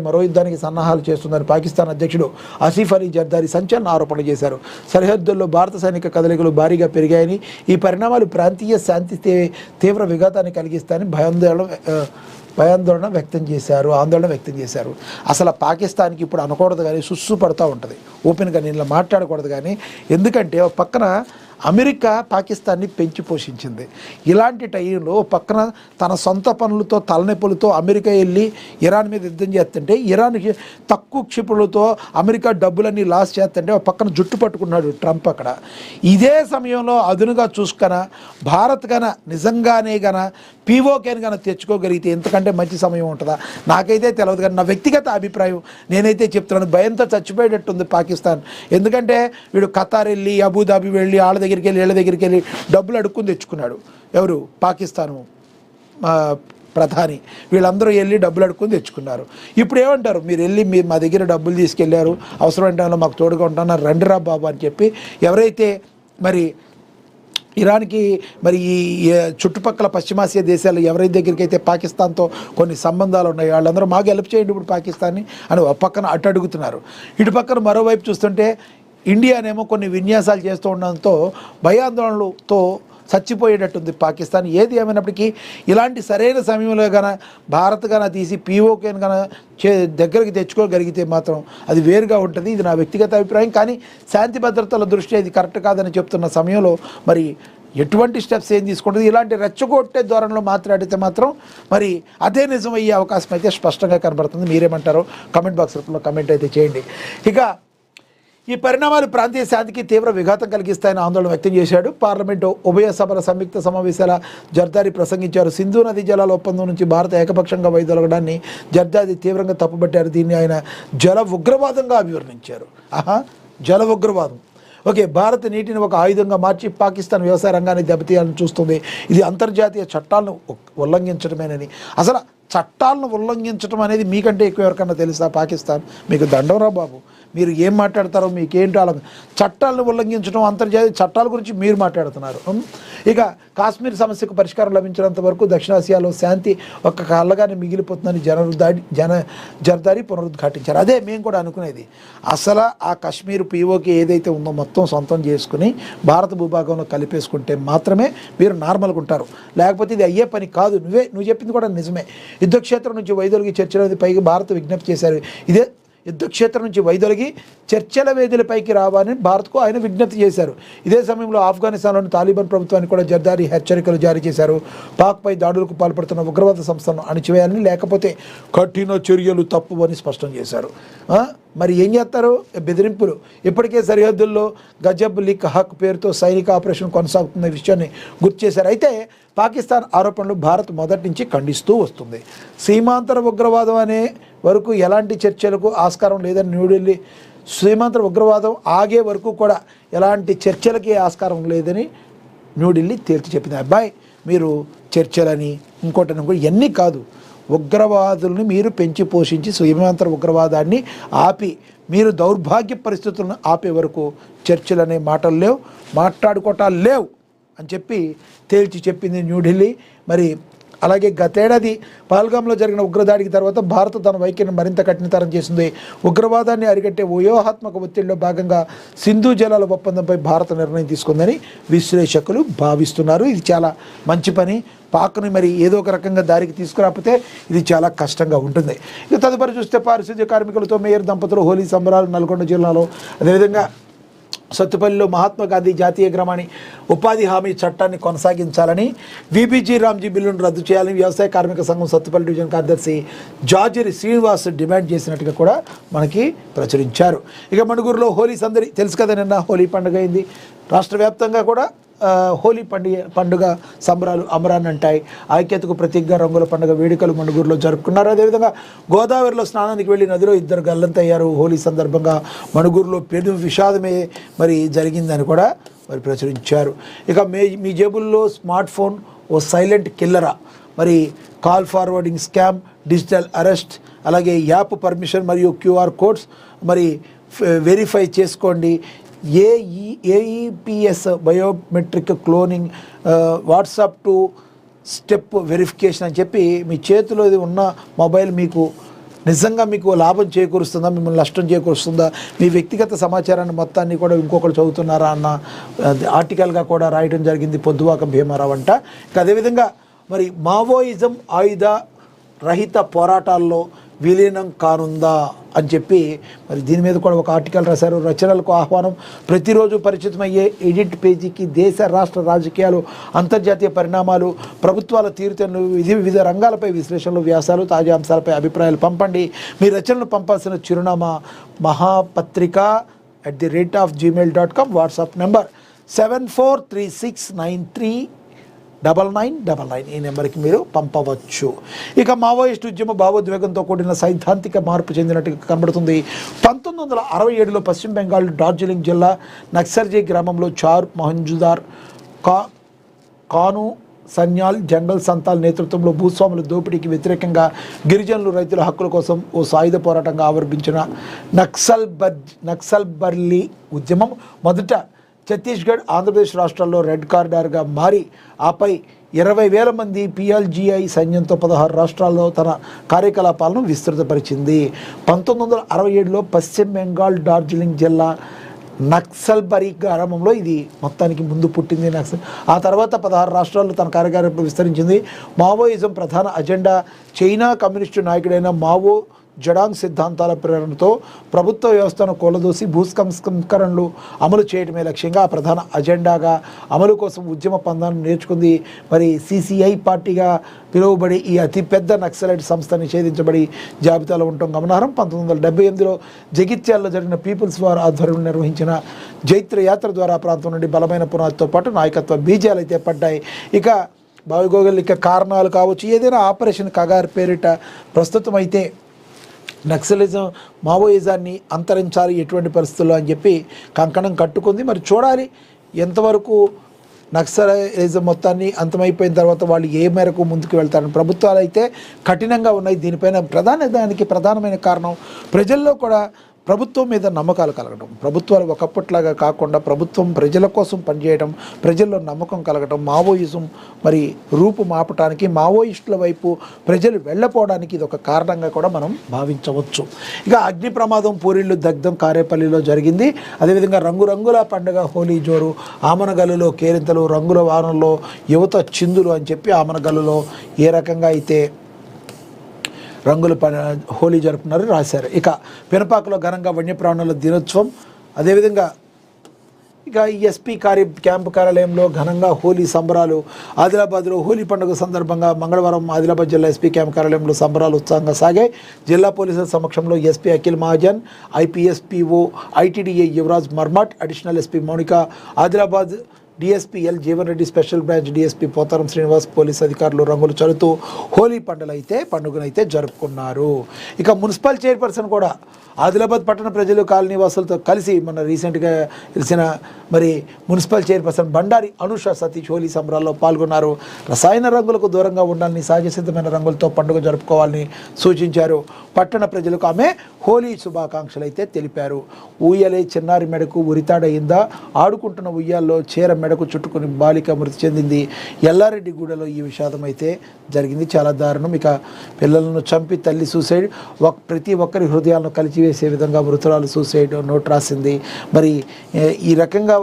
మరో యుద్ధానికి సన్నాహాలు చేస్తుందని పాకిస్తాన్ అధ్యక్షుడు ఆసిఫ్ అలీ జర్దారీ సంచలన ఆరోపణలు చేశారు. సరిహద్దుల్లో భారత సైనిక కదలికలు భారీగా పెరిగాయని, ఈ పరిణామాలు ప్రాంతీయ శాంతి తీవ్ర విఘాతాన్ని కలిగిస్తాయని ఆందోళన వ్యక్తం చేశారు. అసలు పాకిస్తాన్కి ఇప్పుడు అనకూడదు కానీ సుస్సు పడుతూ ఉంటుంది, ఓపెన్గా నేను మాట్లాడకూడదు కానీ. ఎందుకంటే ఒక పక్కన అమెరికా పాకిస్తాన్ని పెంచి పోషించింది. ఇలాంటి టైంలో పక్కన తన సొంత పనులతో తలనొప్పులతో అమెరికా వెళ్ళి ఇరాన్ మీద యుద్ధం చేస్తుంటే, ఇరాన్కి తక్కువ క్షిపణులతో అమెరికా డబ్బులన్నీ లాస్ చేస్తుంటే ఒక పక్కన జుట్టు పట్టుకున్నాడు ట్రంప్ అక్కడ. ఇదే సమయంలో అదునుగా చూసుకన భారత్ గన నిజంగానే గన పీఓకేని కనుక తెచ్చుకోగలిగితే ఎంతకంటే మంచి సమయం ఉంటుందా నాకైతే తెలియదు. కానీ నా వ్యక్తిగత అభిప్రాయం నేనైతే చెప్తున్నాను, భయంతో చచ్చిపోయేటట్టుంది పాకిస్తాన్. ఎందుకంటే వీడు ఖతార్ వెళ్ళి అబుదాబి వెళ్ళి వీళ్ళ దగ్గరికి వెళ్ళి డబ్బులు అడుక్కుని తెచ్చుకున్నాడు. ఎవరు? పాకిస్తాను ప్రధాని. వీళ్ళందరూ వెళ్ళి డబ్బులు అడుక్కుని తెచ్చుకున్నారు. ఇప్పుడు ఏమంటారు? మీరు వెళ్ళి మా దగ్గర డబ్బులు తీసుకెళ్లారు, అవసరమైన టైంలో మాకు తోడుగా ఉంటున్నారు, రండిరా బాబు అని చెప్పి ఎవరైతే మరి ఇరాన్కి మరి ఈ చుట్టుపక్కల పశ్చిమాసియా దేశాలు ఎవరి దగ్గరికి అయితే పాకిస్తాన్తో కొన్ని సంబంధాలు ఉన్నాయి వాళ్ళందరూ మాకు హెల్ప్ చేయండి ఇప్పుడు పాకిస్తాన్ని అని ఒక పక్కన అటు అడుగుతున్నారు. ఇటు పక్కన మరోవైపు చూస్తుంటే ఇండియానేమో కొన్ని విన్యాసాలు చేస్తూ ఉండడంతో భయాందోళనలతో చచ్చిపోయేటట్టుంది పాకిస్తాన్. ఏది ఏమైనప్పటికీ ఇలాంటి సరైన సమయంలో కనుక భారత్ కనుక తీసి పీఓకేని కనుక దగ్గరికి తెచ్చుకోగలిగితే మాత్రం అది వేరుగా ఉంటుంది. ఇది నా వ్యక్తిగత అభిప్రాయం. కానీ శాంతి భద్రతల దృష్ట్యా ఇది కరెక్ట్ కాదని చెప్తున్న సమయంలో మరి ఎటువంటి స్టెప్స్ ఏం తీసుకుంటుంది? ఇలాంటి రెచ్చగొట్టే ధోరణిలో మాట్లాడితే మాత్రం మరి అదే నిజమయ్యే అవకాశం అయితే స్పష్టంగా కనబడుతుంది. మీరేమంటారో కామెంట్ బాక్స్ రూపంలో కామెంట్ అయితే చేయండి. ఇక ఈ పరిణామాలు ప్రాంతీయ శాంతికి తీవ్ర విఘాతం కలిగిస్తాయని ఆందోళన వ్యక్తం చేశాడు. పార్లమెంటు ఉభయ సభల సంయుక్త సమావేశాల జర్దారీ ప్రసంగించారు. సింధు నదీ జలాల ఒప్పందం నుంచి భారత ఏకపక్షంగా వైదొలగడాన్ని జర్దారీ తీవ్రంగా తప్పుపట్టారు. దీన్ని ఆయన జల ఉగ్రవాదంగా అభివర్ణించారు. జల ఉగ్రవాదం. ఓకే, భారత్ నీటిని ఒక ఆయుధంగా మార్చి పాకిస్తాన్ వ్యవసాయ రంగాన్ని దెబ్బతీయాలని చూస్తుంది. ఇది అంతర్జాతీయ చట్టాలను ఉల్లంఘించడమేనని. అసలు చట్టాలను ఉల్లంఘించడం అనేది మీకంటే ఎక్కువ ఎవరికన్నా తెలుసా? పాకిస్తాన్ మీకు దండంరా బాబు, మీరు ఏం మాట్లాడతారో మీకేంటో అలా. చట్టాలను ఉల్లంఘించడం, అంతర్జాతీయ చట్టాల గురించి మీరు మాట్లాడుతున్నారు. ఇక కాశ్మీర్ సమస్యకు పరిష్కారం లభించినంత వరకు దక్షిణాసియాలో శాంతి ఒక్క కళ్ళగానే మిగిలిపోతుందని జర్దారీ పునరుద్ఘాటించారు. అదే మేము కూడా అనుకునేది. అసలు ఆ కాశ్మీర్ పీఓకి ఏదైతే ఉందో మొత్తం సొంతం చేసుకుని భారత భూభాగంలో కలిపేసుకుంటే మాత్రమే మీరు నార్మల్గా ఉంటారు. లేకపోతే ఇది అయ్యే పని కాదు. నువ్వు చెప్పింది కూడా నిజమే. యుద్ధక్షేత్రం నుంచి వైదొలిగి చర్చల పైకి భారత్ విజ్ఞప్తి చేశారు. ఇదే యుద్ధక్షేత్రం నుంచి వైదొలిగి చర్చల వేదికలపైకి రావాలని భారత్కు ఆయన విజ్ఞప్తి చేశారు. ఇదే సమయంలో ఆఫ్ఘనిస్తాన్లోని తాలిబాన్ ప్రభుత్వానికి కూడా జర్దారీ హెచ్చరికలు జారీ చేశారు. పాక్పై దాడులకు పాల్పడుతున్న ఉగ్రవాద సంస్థలను అణిచివేయాలని, లేకపోతే కఠిన చర్యలు తప్పు అని స్పష్టం చేశారు. మరి ఏం చేస్తారు? బెదిరింపులు. ఇప్పటికే సరిహద్దుల్లో గజబ్ లిక్ హక్ పేరుతో సైనిక ఆపరేషన్ కొనసాగుతున్న విషయాన్ని గుర్తు చేశారు. అయితే పాకిస్తాన్ ఆరోపణలు భారత్ మొదటి నుంచి ఖండిస్తూ వస్తుంది. సీమాంతర ఉగ్రవాదం అనే వరకు ఎలాంటి చర్చలకు ఆస్కారం లేదని న్యూఢిల్లీ, సీమాంతర ఉగ్రవాదం ఆగే వరకు కూడా ఎలాంటి చర్చలకి ఆస్కారం లేదని న్యూఢిల్లీ తేల్చి చెప్పింది. అబ్బాయి మీరు చర్చలని ఇంకోటని ఇవన్నీ కాదు, ఉగ్రవాదుల్ని మీరు పెంచి పోషించి సీమాంతర ఉగ్రవాదాన్ని ఆపి మీరు దౌర్భాగ్య పరిస్థితులను ఆపే వరకు చర్చలు అనే మాటలు లేవు, మాట్లాడుకోవటాలు లేవు అని చెప్పి తేల్చి చెప్పింది న్యూఢిల్లీ. మరి అలాగే గతేడాది పహల్గామ్లో జరిగిన ఉగ్రదాడికి తర్వాత భారత్ తన వైఖరిని మరింత కఠినతరం చేసింది. ఉగ్రవాదాన్ని అరికట్టే వ్యూహాత్మక ఒత్తిడిలో భాగంగా సింధు జలాల ఒప్పందంపై భారత నిర్ణయం తీసుకుందని విశ్లేషకులు భావిస్తున్నారు. ఇది చాలా మంచి పని. పాక్ని మరి ఏదో ఒక రకంగా దారికి తీసుకురాకపోతే ఇది చాలా కష్టంగా ఉంటుంది. ఇక తదుపరి చూస్తే పారిశుద్ధ్య కార్మికులతో మేయర్ దంపతులు హోలీ సంబరాలు నల్గొండ జిల్లాలో. అదేవిధంగా సత్తుపల్లిలో మహాత్మా గాంధీ జాతీయ గ్రామీణ ఉపాధి హామీ చట్టాన్ని కొనసాగించాలని, విబిజీ రామ్జీ బిల్లును రద్దు చేయాలని వ్యవసాయ కార్మిక సంఘం సత్తుపల్లి డివిజన్ కార్యదర్శి జార్జరి శ్రీనివాస్ డిమాండ్ చేసినట్టుగా కూడా మనకి ప్రచురించారు. ఇక మణుగూరులో హోలీ సందడి తెలుసు కదా, నిన్న హోలీ పండుగ అయింది. రాష్ట్ర వ్యాప్తంగా కూడా హోలీ పండుగ సంబరాలు అమరాన్ని అంటాయి. ఐక్యతకు ప్రతీకగా రంగుల పండుగ వేడుకలు మణుగూరులో జరుపుకున్నారు. అదేవిధంగా గోదావరిలో స్నానానికి వెళ్ళి నదిలో ఇద్దరు గల్లంతయ్యారు. హోలీ సందర్భంగా మణుగూరులో పెను విషాదమే మరి జరిగిందని కూడా మరి ప్రచురించారు. ఇక మీ జేబుల్లో స్మార్ట్ ఫోన్ ఓ సైలెంట్ కిల్లరా. మరి call forwarding scam, digital arrest, అలాగే యాప్ పర్మిషన్ మరియు క్యూఆర్ కోడ్స్ మరి వెరిఫై చేసుకోండి. AEPS biometric cloning, WhatsApp to step verification అని చెప్పి మీ చేతిలో ఉన్న మొబైల్ మీకు నిజంగా మీకు లాభం చేకూరుస్తుందా, మిమ్మల్ని నష్టం చేకూరుస్తుందా, మీ వ్యక్తిగత సమాచారాన్ని మొత్తాన్ని కూడా ఇంకొకరు చదువుతున్నారా అన్న ఆర్టికల్గా కూడా రాయడం జరిగింది పొద్దువాక భీమారావు అంట. ఇక అదేవిధంగా మరి మావోయిజం ఆయుధ రహిత పోరాటాల్లో విలీనం కానుందా అని చెప్పి మరి దీని మీద కూడా ఒక ఆర్టికల్ రాశారు. రచనలకు ఆహ్వానం, ప్రతిరోజు పరిచితమయ్యే ఎడిట్ పేజీకి దేశ రాష్ట్ర రాజకీయాలు, అంతర్జాతీయ పరిణామాలు, ప్రభుత్వాల తీరుతెన్నులు, వివిధ రంగాలపై విశ్లేషణలు, వ్యాసాలు, తాజా అంశాలపై అభిప్రాయాలు పంపండి. మీ రచనలు పంపాల్సిన చిరునామా mahapatrika@gmail.com, వాట్సాప్ నెంబర్ 7436939999. ఈ నెంబర్కి మీరు పంపవచ్చు. ఇక మావోయిస్ట్ ఉద్యమ భావోద్వేగంతో కూడిన సైద్ధాంతిక మార్పు చెందినట్టుగా కనబడుతుంది. 1967లో పశ్చిమ బెంగాల్ డార్జిలింగ్ జిల్లా నక్సర్జీ గ్రామంలో చార్ మహంజుదార్, కాను సన్యాల్, జంగల్ సంతాల్ నేతృత్వంలో భూస్వాముల దోపిడీకి వ్యతిరేకంగా గిరిజనులు, రైతుల హక్కుల కోసం ఓ సాయుధ పోరాటంగా ఆవిర్భించిన నక్సల్బర్లీ ఉద్యమం మొదట ఛత్తీస్గఢ్, ఆంధ్రప్రదేశ్ రాష్ట్రాల్లో రెడ్ కారిడార్గా మారి ఆపై 20,000 మంది పిఎల్జిఐ సైన్యంతో 16 రాష్ట్రాల్లో తన కార్యకలాపాలను విస్తృతపరిచింది. 1967లో పశ్చిమ బెంగాల్ డార్జిలింగ్ జిల్లా నక్సల్బరీ గ్రామంలో ఇది మొత్తానికి ముందు పుట్టింది నక్సల్. ఆ తర్వాత 16 రాష్ట్రాల్లో తన కార్యకలాపాలు విస్తరించింది. మావోయిజం ప్రధాన అజెండా చైనా కమ్యూనిస్టు నాయకుడైన మావో జడాంగ్ సిద్ధాంతాల ప్రేరణతో ప్రభుత్వ వ్యవస్థను కూలదోసి భూసంస్కరణలు అమలు చేయడమే లక్ష్యంగా ఆ ప్రధాన అజెండాగా అమలు కోసం ఉద్యమ పందాన్ని నేర్చుకుంది. మరి సిసిఐ పార్టీగా పిలువబడి ఈ అతిపెద్ద నక్సలైట్ సంస్థ నిషేధించబడి జాబితాలో ఉండటం గమనార్హం. 1978లో జగిత్యాలలో జరిగిన పీపుల్స్ వార్ ఆధ్వర్యంలో నిర్వహించిన జైత్ర యాత్ర ద్వారా ప్రాంతం నుండి బలమైన పునాదితో పాటు నాయకత్వ బీజాలు అయితే పడ్డాయి. ఇక భౌగోళిక కారణాలు కావచ్చు, ఏదైనా ఆపరేషన్ కగార్ పేరిట ప్రస్తుతం అయితే నక్సలిజం మావోయిజాన్ని అంతరించాలి ఎటువంటి పరిస్థితుల్లో అని చెప్పి కంకణం కట్టుకుంది. మరి చూడాలి ఎంతవరకు నక్సలిజం మొత్తాన్ని అంతమైపోయిన తర్వాత వాళ్ళు ఏ మేరకు ముందుకు వెళ్తారని. ప్రభుత్వాలు అయితే కఠినంగా ఉన్నాయి దీనిపైన. దానికి ప్రధానమైన కారణం ప్రజల్లో కూడా ప్రభుత్వం మీద నమ్మకాలు కలగడం. ప్రభుత్వాలు ఒకప్పట్లాగా కాకుండా ప్రభుత్వం ప్రజల కోసం పనిచేయడం, ప్రజల్లో నమ్మకం కలగడం, మావోయిజం మరి రూపు మాపటానికి, మావోయిస్టుల వైపు ప్రజలు వెళ్ళపోవడానికి ఇది ఒక కారణంగా కూడా మనం భావించవచ్చు. ఇక అగ్ని ప్రమాదం, పూరిళ్ళు దగ్ధం కారేపల్లిలో జరిగింది. అదేవిధంగా రంగురంగుల పండుగ హోలీ జోరు, ఆమనగల్లులో కేరింతలు, రంగుల వారంలో యువత చిందులు అని చెప్పి ఆమనగల్లులో ఏ రకంగా అయితే రంగుల హోలీ జరుపుతున్నారు రాశారు. ఇక పినపాకలో ఘనంగా వన్యప్రాణుల దినోత్సవం. అదేవిధంగా ఇక ఎస్పీ క్యాంపు కార్యాలయంలో ఘనంగా హోలీ సంబరాలు. ఆదిలాబాద్లో హోలీ పండుగ సందర్భంగా మంగళవారం ఆదిలాబాద్ జిల్లా ఎస్పీ క్యాంపు కార్యాలయంలో సంబరాలు ఉత్సాహంగా సాగాయి. జిల్లా పోలీసుల సమక్షంలో SP Akhil Mahajan, IPS PO ITDA Yuvraj Marmat, additional SP Mounika, Adilabad DSP L Jeevan Reddy, special branch DSP Potharam Srinivas, police అధికారులు రంగులు చల్లుతూ హోలీ పండుగనైతే జరుపుకున్నారు. ఇక మున్సిపల్ చైర్పర్సన్ కూడా ఆదిలాబాద్ పట్టణ ప్రజలు, కాలనీ వాసులతో కలిసి మన రీసెంట్గా తెలిసిన మరి మున్సిపల్ చైర్పర్సన్ బండారి అనుష సతీష్ హోలీ సంబరాల్లో పాల్గొన్నారు. రసాయన రంగులకు దూరంగా ఉండాలని, సహజసిద్ధమైన రంగులతో పండుగ జరుపుకోవాలని సూచించారు. పట్టణ ప్రజలకు ఆమె హోలీ శుభాకాంక్షలు అయితే తెలిపారు. ఊయలే చిన్నారి మెడకు ఉరితాడయిందా, ఆడుకుంటున్న ఉయ్యాల్లో చీర మెడకు చుట్టుకుని బాలిక మృతి చెందింది. ఎల్లారెడ్డిగూడలో ఈ విషాదం అయితే జరిగింది. చాలా దారుణం. ఇక పిల్లలను చంపి తల్లి సూసైడ్, ప్రతి ఒక్కరి హృదయాలను కలిచివేసే విధంగా మృతురాలు సూసైడ్ నోట్ రాసింది. మరి ఈ రకంగా